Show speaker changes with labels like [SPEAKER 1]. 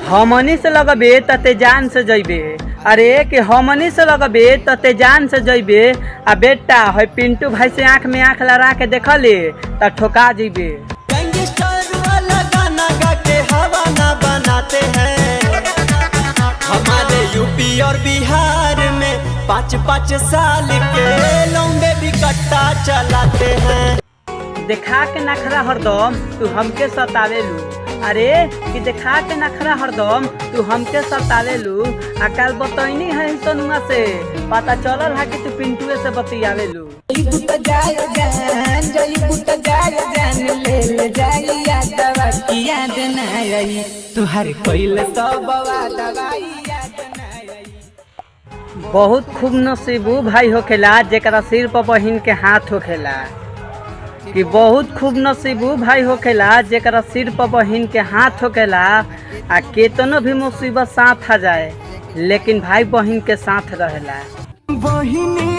[SPEAKER 1] हमनी से लगबे तते जान से जइबे। अरे कि हमनी से लगबे तते जान से जइबे। आ बेटा है पिंटू भाई से आँख में आँख लड़ा के देखले त ठोका जइबे।
[SPEAKER 2] गैंगस्टर वाला गाना गा के हवा ना बनाते हैं। हमारे यूपी और बिहार में 5-5 साल के लौंडे भी कट्टा चलाते हैं।
[SPEAKER 1] देखा के नखरा हरदम तू हमके सतावेलू। अरे कि देखा के नखरा हरदम तू हमके सतावेलू। आ कल बतैनी है सोनुआ से पता चलल है कि तू पिंटुए से बतियावेलू। बहुत खूब नसीबू भाई होखेला जेकरा सिर पर बहिन के हाथ होखेला। कि बहुत खूब नसीबू भाई होखेला जेकरा सिर पर बहिन के हाथ होखेला। आ केतनो भी मुसीबत साथ आ जाए लेकिन भाई बहिन के साथ रहेला।
[SPEAKER 2] बहिनी